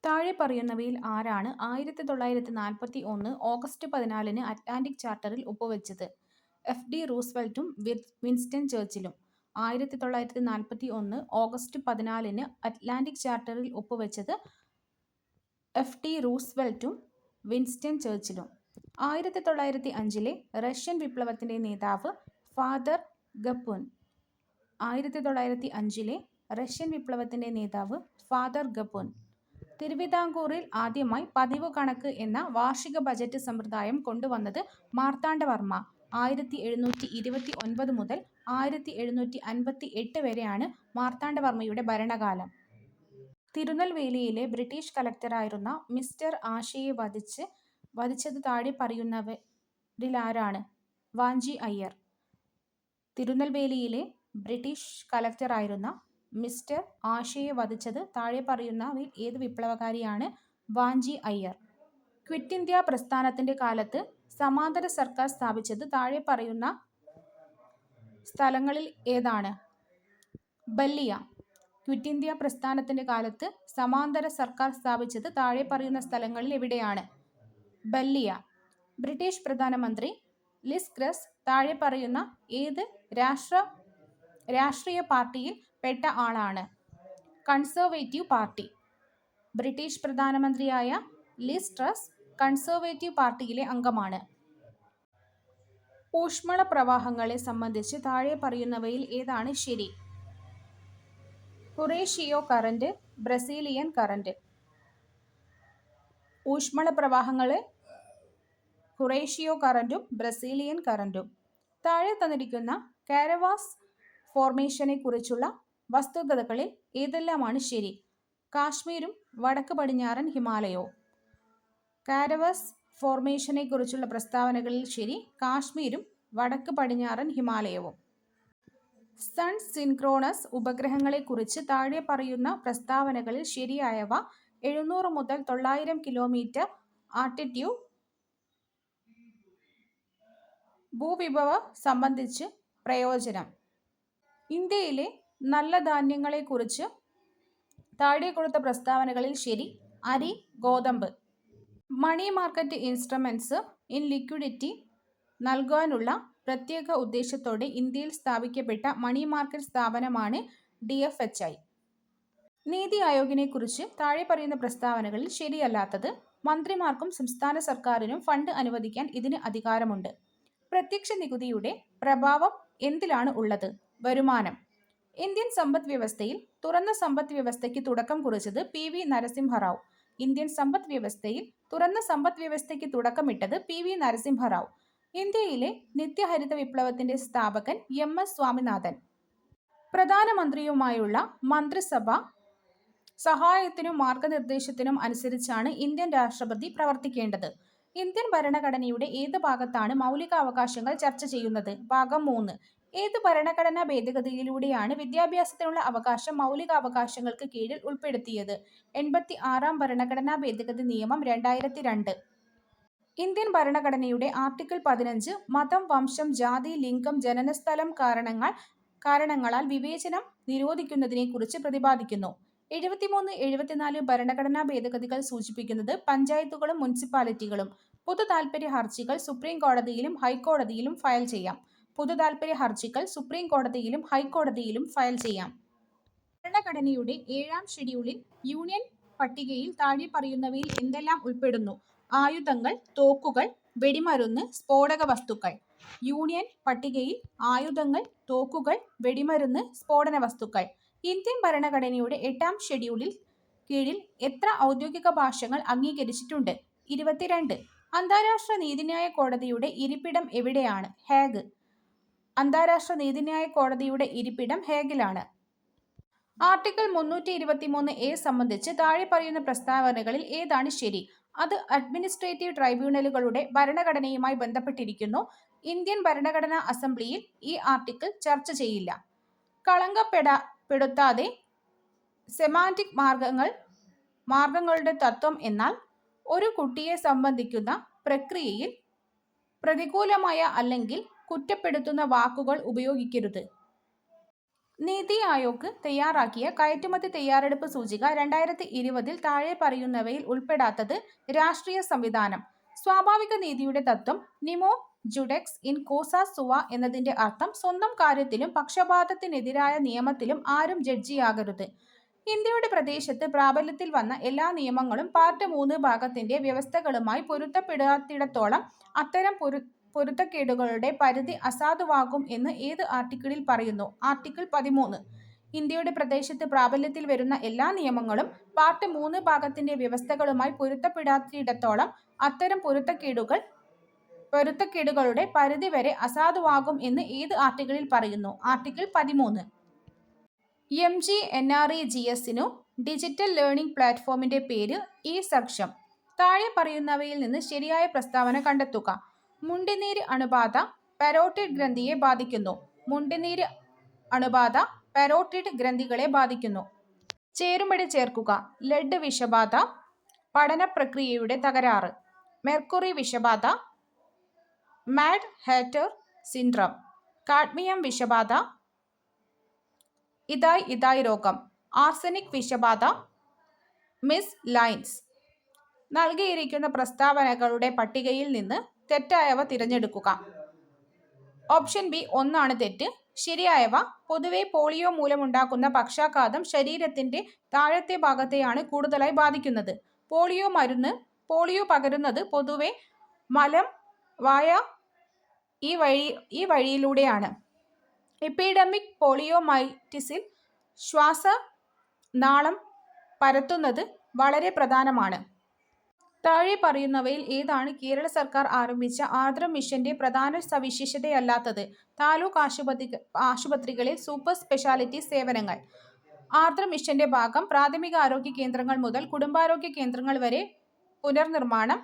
താഴെ പറയുന്നവയിൽ ആരാണ് 1941 ഓഗസ്റ്റ് 14-ന് അറ്റ്ലാന്റിക് ചാർട്ടറിൽ ഒപ്പുവെച്ചത്? എഫ്. ഡി. റൂസ്വെൽറ്റും വിൻസ്റ്റൺ ചേർച്ചിലും. 1941 ഓഗസ്റ്റ് 14-ന് അറ്റ്ലാന്റിക് ചാർട്ടറിൽ ഒപ്പുവെച്ചത് എഫ്. ഡി. റൂസ്വെൽറ്റും വിൻസ്റ്റൺ ചേർച്ചിലും. 1905-ലെ റഷ്യൻ വിപ്ലവത്തിന്റെ നേതാവ് ഫാദർ ഗപ്പുൻ. 1905-ലെ റഷ്യൻ വിപ്ലവത്തിന്റെ നേതാവ് ഫാദർ ഗപ്പുൻ. തിരുവിതാംകൂറിൽ ആദ്യമായി പതിവു കണക്ക് എന്ന വാർഷിക ബജറ്റ് സമ്പ്രദായം കൊണ്ടുവന്നത് മാർത്താണ്ഡവർമ്മ. 1729 മുതൽ 1758 വരെയാണ് മാർത്താണ്ഡവർമ്മയുടെ ഭരണകാലം. തിരുനെൽവേലിയിലെ ബ്രിട്ടീഷ് കളക്ടറായിരുന്ന മിസ്റ്റർ ആഷയെ വധിച്ചത് താഴെ പറയുന്നവരിലാരാണ്? വാഞ്ചി അയ്യർ. തിരുനെൽവേലിയിലെ ബ്രിട്ടീഷ് കളക്ടറായിരുന്ന മിസ്റ്റർ ആഷയെ വധിച്ചത് താഴെ പറയുന്നവയിൽ ഏത് വിപ്ലവകാരിയാണ്? വാഞ്ചി അയ്യർ. ക്വിറ്റ് ഇന്ത്യ പ്രസ്ഥാനത്തിന്റെ കാലത്ത് സമാന്തര സർക്കാർ സ്ഥാപിച്ചത് താഴെ പറയുന്ന സ്ഥലങ്ങളിൽ ഏതാണ്? ബല്ലിയ. ക്വിറ്റ് ഇന്ത്യ പ്രസ്ഥാനത്തിന്റെ കാലത്ത് സമാന്തര സർക്കാർ സ്ഥാപിച്ചത് താഴെ പറയുന്ന സ്ഥലങ്ങളിൽ എവിടെയാണ്? ബല്ലിയ. ബ്രിട്ടീഷ് പ്രധാനമന്ത്രി ലിസ് ട്രസ് താഴെ പറയുന്ന ഏത് രാഷ്ട്രീയ പാർട്ടിയിൽ പെട്ട ആളാണ്? Conservative party. ബ്രിട്ടീഷ് പ്രധാനമന്ത്രിയായ ലിസ് ട്രസ് കൺസർവേറ്റീവ് പാർട്ടിയിലെ അംഗമാണ്. ഊഷ്മള പ്രവാഹങ്ങളെ സംബന്ധിച്ച് താഴെ പറയുന്നവയിൽ ഏതാണ് ശരി? Horatio current, Brazilian current. ഊഷ്മള പ്രവാഹങ്ങളെ ഹൊറേഷിയോ കറന്റും ബ്രസീലിയൻ കറന്റും. താഴെ തന്നിരിക്കുന്ന കാരവാസ് ഫോർമേഷനെ കുറിച്ചുള്ള വസ്തുതകളിൽ ഏതെല്ലാമാണ് ശരി? കാശ്മീരും വടക്ക് പടിഞ്ഞാറൻ ഹിമാലയവും. കാരവാസ് ഫോർമേഷനെ കുറിച്ചുള്ള പ്രസ്താവനകളിൽ ശരി കാശ്മീരും വടക്ക് പടിഞ്ഞാറൻ ഹിമാലയവും. സൺ സിൻക്രോണസ് ഉപഗ്രഹങ്ങളെക്കുറിച്ച് താഴെ പറയുന്ന പ്രസ്താവനകളിൽ ശരിയായവ. 700 മുതൽ 900 കിലോമീറ്റർ ആൾട്ടിറ്റ്യൂഡ്. ഭൂവിഭവം സംബന്ധിച്ച് പ്രയോജനം. ഇന്ത്യയിലെ നല്ല ധാന്യങ്ങളെക്കുറിച്ച് താഴെ കൊടുത്ത പ്രസ്താവനകളിൽ ശരി അരി, ഗോതമ്പ്. Money market instruments in liquidity നൽകാനുള്ള പ്രത്യേക ഉദ്ദേശത്തോടെ ഇന്ത്യയിൽ സ്ഥാപിക്കപ്പെട്ട മണി മാർക്കറ്റ് സ്ഥാപനമാണ് DFHI. നീതി ആയോഗിനെക്കുറിച്ച് താഴെ പറയുന്ന പ്രസ്താവനകളിൽ ശരിയല്ലാത്തത്. മന്ത്രിമാർക്കും സംസ്ഥാന സർക്കാരിനും ഫണ്ട് അനുവദിക്കാൻ ഇതിന് അധികാരമുണ്ട്. പ്രത്യക്ഷ നികുതിയുടെ പ്രഭാവം എന്തിലാണ് ഉള്ളത്? വരുമാനം. ഇന്ത്യൻ സമ്പദ് വ്യവസ്ഥയിൽ തുറന്ന സമ്പദ് വ്യവസ്ഥയ്ക്ക് തുടക്കം കുറിച്ചത് PV നരസിംഹറാവു. ഇന്ത്യൻ സമ്പദ് വ്യവസ്ഥയിൽ തുറന്ന സമ്പദ് വ്യവസ്ഥയ്ക്ക് തുടക്കമിട്ടത് PV നരസിംഹറാവു. ഇന്ത്യയിലെ നിത്യഹരിത വിപ്ലവത്തിന്റെ സ്ഥാപകൻ MS സ്വാമിനാഥൻ. പ്രധാനമന്ത്രിയുമായുള്ള മന്ത്രിസഭ സഹായത്തിനും മാർഗനിർദ്ദേശത്തിനും അനുസരിച്ചാണ് ഇന്ത്യൻ രാഷ്ട്രപതി പ്രവർത്തിക്കേണ്ടത്. ഇന്ത്യൻ ഭരണഘടനയുടെ ഏത് ഭാഗത്താണ് മൗലികാവകാശങ്ങൾ ചർച്ച ചെയ്യുന്നത്? ഭാഗം 3. ഏത് ഭരണഘടനാ ഭേദഗതിയിലൂടെയാണ് വിദ്യാഭ്യാസത്തിനുള്ള അവകാശം മൗലികാവകാശങ്ങൾക്ക് കീഴിൽ ഉൾപ്പെടുത്തിയത്? 86-ാം ഭരണഘടനാ ഭേദഗതി നിയമം 2002. ഇന്ത്യൻ ഭരണഘടനയുടെ ആർട്ടിക്കിൾ 15 മതം, വംശം, ജാതി, ലിംഗം, ജനനസ്ഥലം കാരണങ്ങളാൽ വിവേചനം നിരോധിക്കുന്നതിനെക്കുറിച്ച് പ്രതിപാദിക്കുന്നു. 73-74 ഭരണഘടനാ ഭേദഗതികൾ സൂചിപ്പിക്കുന്നത് പഞ്ചായത്തുകളും മുനിസിപ്പാലിറ്റികളും. പൊതുതാൽപര്യ ഹർജികൾ സുപ്രീം കോടതിയിലും ഹൈക്കോടതിയിലും ഫയൽ ചെയ്യാം. പൊതുതാൽപര്യ ഹർജികൾ സുപ്രീം കോടതിയിലും ഹൈക്കോടതിയിലും ഫയൽ ചെയ്യാം. ഭരണഘടനയുടെ 7-ാം ഷെഡ്യൂളിൽ യൂണിയൻ പട്ടികയിൽ താഴെ പറയുന്നവയിൽ എന്തെല്ലാം ഉൾപ്പെടുന്നു? ആയുധങ്ങൾ, തോക്കുകൾ, വെടിമരുന്ന്, സ്ഫോടക വസ്തുക്കൾ. യൂണിയൻ പട്ടികയിൽ ആയുധങ്ങൾ, തോക്കുകൾ, വെടിമരുന്ന്, സ്ഫോടന വസ്തുക്കൾ. ഇന്ത്യൻ ഭരണഘടനയുടെ 8-ാം ഷെഡ്യൂളിൽ കീഴിൽ എത്ര ഔദ്യോഗിക ഭാഷകൾ അംഗീകരിച്ചിട്ടുണ്ട്? 22. അന്താരാഷ്ട്ര നീതിന്യായ കോടതിയുടെ ഇരിപ്പിടം എവിടെയാണ്? ഹേഗ്. അന്താരാഷ്ട്ര നീതിന്യായ കോടതിയുടെ ഇരിപ്പിടം ഹേഗിലാണ്. ആർട്ടിക്കിൾ 323A സംബന്ധിച്ച് താഴെ പറയുന്ന പ്രസ്താവനകളിൽ ഏതാണ് ശരി? അത് അഡ്മിനിസ്ട്രേറ്റീവ് ട്രൈബ്യൂണലുകളുടെ ഭരണഘടനയുമായി ബന്ധപ്പെട്ടിരിക്കുന്നു. ഇന്ത്യൻ ഭരണഘടനാ അസംബ്ലിയിൽ ഈ ആർട്ടിക്കിൾ ചർച്ച ചെയ്യില്ല. കളങ്കപ്പെടുത്താതെ സെമാന്റിക് മാർഗങ്ങളുടെ തത്വം എന്നാൽ ഒരു കുട്ടിയെ സംബന്ധിക്കുന്ന പ്രക്രിയയിൽ പ്രതികൂലമായ അല്ലെങ്കിൽ കുറ്റപ്പെടുത്തുന്ന വാക്കുകൾ ഉപയോഗിക്കരുത്. നീതി ആയോഗ് തയ്യാറാക്കിയ കയറ്റുമതി തയ്യാറെടുപ്പ് സൂചിക 2020 താഴെ പറയുന്നവയിൽ ഉൾപ്പെടാത്തത്. രാഷ്ട്രീയ സംവിധാനം. സ്വാഭാവിക നീതിയുടെ തത്വം നിമോ ജുഡെക്സ് ഇൻ കോസ സുവ എന്നതിന്റെ അർത്ഥം സ്വന്തം കാര്യത്തിലും പക്ഷപാതത്തിനെതിരായ നിയമത്തിലും ആരും ജഡ്ജിയാകരുത്. ഇന്ത്യയുടെ പ്രദേശത്ത് പ്രാബല്യത്തിൽ വന്ന എല്ലാ നിയമങ്ങളും പാർട്ട് 3 ഭാഗത്തിന്റെ വ്യവസ്ഥകളുമായി പൊരുത്തപ്പെടാത്തിടത്തോളം അത്തരം പൊരുത്തക്കേടുകളുടെ പരിധി അസാധുവാകും എന്ന് ഏത് ആർട്ടിക്കിളിൽ പറയുന്നു? ആർട്ടിക്കിൾ 13. ഇന്ത്യയുടെ പ്രദേശത്ത് പ്രാബല്യത്തിൽ വരുന്ന എല്ലാ നിയമങ്ങളും പാർട്ട് 3 ഭാഗത്തിന്റെ വ്യവസ്ഥകളുമായി പൊരുത്തപ്പെടാത്തിടത്തോളം അത്തരം പൊരുത്തക്കേടുകളുടെ പരിധി വരെ അസാധുവാകും എന്ന് ഏത് ആർട്ടിക്കിളിൽ പറയുന്നു? ആർട്ടിക്കിൾ 13. MGNREGSനു ഡിജിറ്റൽ ലേണിംഗ് പ്ലാറ്റ്ഫോമിന്റെ പേര് ഇ-സക്ഷം. താഴെ പറയുന്നവയിൽ നിന്ന് ശരിയായ പ്രസ്താവന കണ്ടെത്തുക. മുണ്ടിനീര് അണുബാധ പരോട്ടിഡ് ഗ്രന്ഥിയെ ബാധിക്കുന്നു. മുണ്ടിനീര് അണുബാധ പരോട്ടിഡ് ഗ്രന്ഥികളെ ബാധിക്കുന്നു. ചേരുംപടി ചേർക്കുക. ലെഡ് വിഷബാധ, പഠന പ്രക്രിയയുടെ തകരാറ്. മെർക്കുറി വിഷബാധ, മാഡ് ഹാറ്റർ സിൻഡ്രം. കാഡ്മിയം വിഷബാധ, ഇതായ് രോഗം. ആർസനിക് വിഷബാധ, മിസ് ലൈൻസ്. നൽകിയിരിക്കുന്ന പ്രസ്താവനകളുടെ പട്ടികയിൽ നിന്ന് തെറ്റായവ തിരഞ്ഞെടുക്കുക. ഓപ്ഷൻ ബി 1 തെറ്റ്. ശരിയായവ: പൊതുവെ പോളിയോ മൂലമുണ്ടാകുന്ന പക്ഷാഘാതം ശരീരത്തിന്റെ താഴത്തെ ഭാഗത്തെയാണ് കൂടുതലായി ബാധിക്കുന്നത്. പോളിയോ പകരുന്നത് പൊതുവെ മലം, വായ ഈ വഴിയിലൂടെയാണ്. എപ്പിഡെമിക് പോളിയോമൈറ്റിസിൽ ശ്വാസനാളം പരത്തുന്നത് വളരെ പ്രധാനമാണ്. താഴെ പറയുന്നവയിൽ ഏതാണ് കേരള സർക്കാർ ആരംഭിച്ച ആർദ്രം മിഷന്റെ പ്രധാന സവിശേഷതയല്ലാത്തത്? താലൂക്ക് ആശുപത്രികളിൽ സൂപ്പർ സ്പെഷ്യാലിറ്റി സേവനങ്ങൾ. ആർദ്രം മിഷന്റെ ഭാഗം പ്രാഥമികാരോഗ്യ കേന്ദ്രങ്ങൾ മുതൽ കുടുംബാരോഗ്യ കേന്ദ്രങ്ങൾ വരെ പുനർനിർമ്മാണം,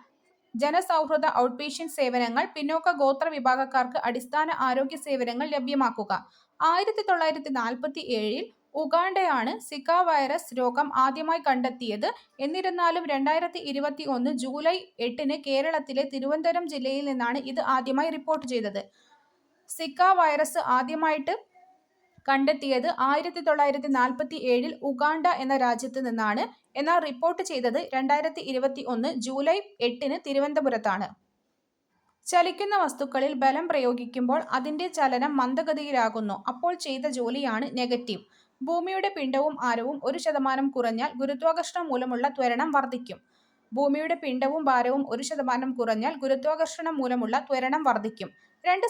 ജനസൗഹൃദ ഔട്ട്പേഷ്യന്റ് സേവനങ്ങൾ, പിന്നോക്ക ഗോത്ര വിഭാഗക്കാർക്ക് അടിസ്ഥാന ആരോഗ്യ സേവനങ്ങൾ ലഭ്യമാക്കുക. 1947 ഉഗാണ്ടയാണ് സിക്ക വൈറസ് രോഗം ആദ്യമായി കണ്ടെത്തിയത്. എന്നിരുന്നാലും 2021 ജൂലൈ 8 കേരളത്തിലെ തിരുവനന്തപുരം ജില്ലയിൽ നിന്നാണ് ഇത് ആദ്യമായി റിപ്പോർട്ട് ചെയ്തത്. സിക്ക വൈറസ് ആദ്യമായിട്ട് കണ്ടെത്തിയത് 1947 ഉഗാണ്ട എന്ന രാജ്യത്ത് നിന്നാണ്. എന്നാൽ റിപ്പോർട്ട് ചെയ്തത് 2021 ജൂലൈ 8 തിരുവനന്തപുരത്താണ്. ചലിക്കുന്ന വസ്തുക്കളിൽ ബലം പ്രയോഗിക്കുമ്പോൾ അതിന്റെ ചലനം മന്ദഗതിയിലാകുന്നു. അപ്പോൾ ചെയ്ത ജോലിയാണ് നെഗറ്റീവ്. ഭൂമിയുടെ പിണ്ഡവും ആരവും 1% കുറഞ്ഞാൽ ഗുരുത്വാകർഷണം മൂലമുള്ള ത്വരണം വർദ്ധിക്കും. ഭൂമിയുടെ പിണ്ഡവും ഭാരവും 1% കുറഞ്ഞാൽ ഗുരുത്വാകർഷണം മൂലമുള്ള ത്വരണം വർദ്ധിക്കും. 2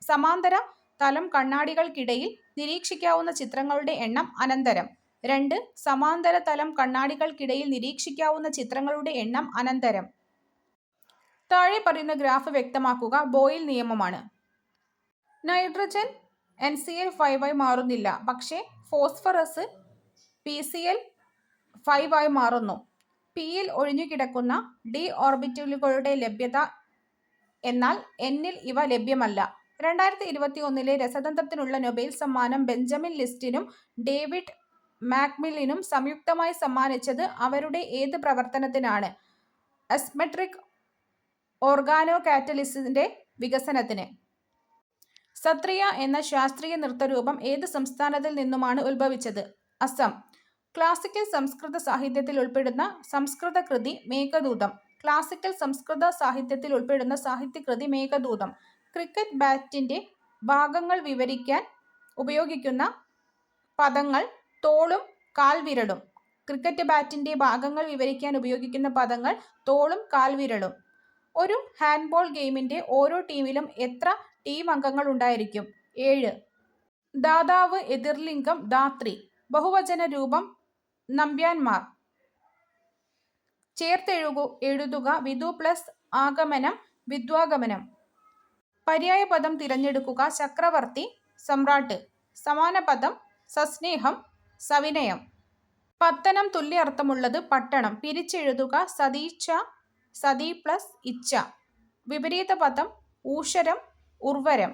സമാന്തര തലം കണ്ണാടികൾക്കിടയിൽ നിരീക്ഷിക്കാവുന്ന ചിത്രങ്ങളുടെ എണ്ണം അനന്തരം. 2 സമാന്തര തലം കണ്ണാടികൾക്കിടയിൽ നിരീക്ഷിക്കാവുന്ന ചിത്രങ്ങളുടെ എണ്ണം അനന്തരം. താഴെ പറയുന്ന ഗ്രാഫ് വ്യക്തമാക്കുക. ബോയിൽ നിയമമാണ്. നൈട്രജൻ NCl5 ആയി മാറുന്നില്ല, പക്ഷേ ഫോസ്ഫറസ് PCl5 ആയി മാറുന്നു. Pയിൽ ഒഴിഞ്ഞുകിടക്കുന്ന d ഓർബിറ്റലുകളുടെ ലഭ്യത, എന്നാൽ Nൽ ഇവ ലഭ്യമല്ല. 2021 രസതന്ത്രത്തിനുള്ള നൊബേൽ സമ്മാനം ബെഞ്ചമിൻ ലിസ്റ്റിനും ഡേവിഡ് മാക്മില്ലനും സംയുക്തമായി സമ്മാനിച്ചത് അവരുടെ ഏത് പ്രവർത്തനത്തിനാണ്? അസ്മെട്രിക് ഓർഗാനോകാറ്റലിസിന്റെ വികസനത്തിന്. സത്രിയ എന്ന ശാസ്ത്രീയ നൃത്തരൂപം ഏത് സംസ്ഥാനത്തിൽ നിന്നുമാണ് ഉത്ഭവിച്ചത്? അസം. ക്ലാസിക്കൽ സംസ്കൃത സാഹിത്യത്തിൽ ഉൾപ്പെടുന്ന സംസ്കൃത കൃതി മേഘദൂതം. ക്ലാസിക്കൽ സംസ്കൃത സാഹിത്യത്തിൽ ഉൾപ്പെടുന്ന സാഹിത്യകൃതി മേഘദൂതം. ക്രിക്കറ്റ് ബാറ്റിന്റെ ഭാഗങ്ങൾ വിവരിക്കാൻ ഉപയോഗിക്കുന്ന പദങ്ങൾ തോളും കാൽവിരലും. ക്രിക്കറ്റ് ബാറ്റിന്റെ ഭാഗങ്ങൾ വിവരിക്കാൻ ഉപയോഗിക്കുന്ന പദങ്ങൾ തോളും കാൽവിരലും. ഒരു ഹാൻഡ്ബോൾ ഗെയിമിന്റെ ഓരോ ടീമിലും എത്ര ടീം അംഗങ്ങൾ ഉണ്ടായിരിക്കും? 7. ദാതാവ് എതിർലിംഗം ധാത്രി. ബഹുവചന രൂപം നമ്പ്യാന്മാർ. ചേർത്തെഴുതുക. വിധു പ്ലസ് ആഗമനം വിദ്വാഗമനം. പര്യായപദം തിരഞ്ഞെടുക്കുക. ചക്രവർത്തി, സമ്രാട്ട്. സമാനപദം സസ്നേഹം, സവിനയം. പത്തനം തുല്യ അർത്ഥമുള്ളത് പട്ടണം. പിരിച്ചെഴുതുക. സതീച്ഛ, സതി പ്ലസ് ഇച്ഛ. വിപരീത പദം ഊഷരം, ഉർവരം.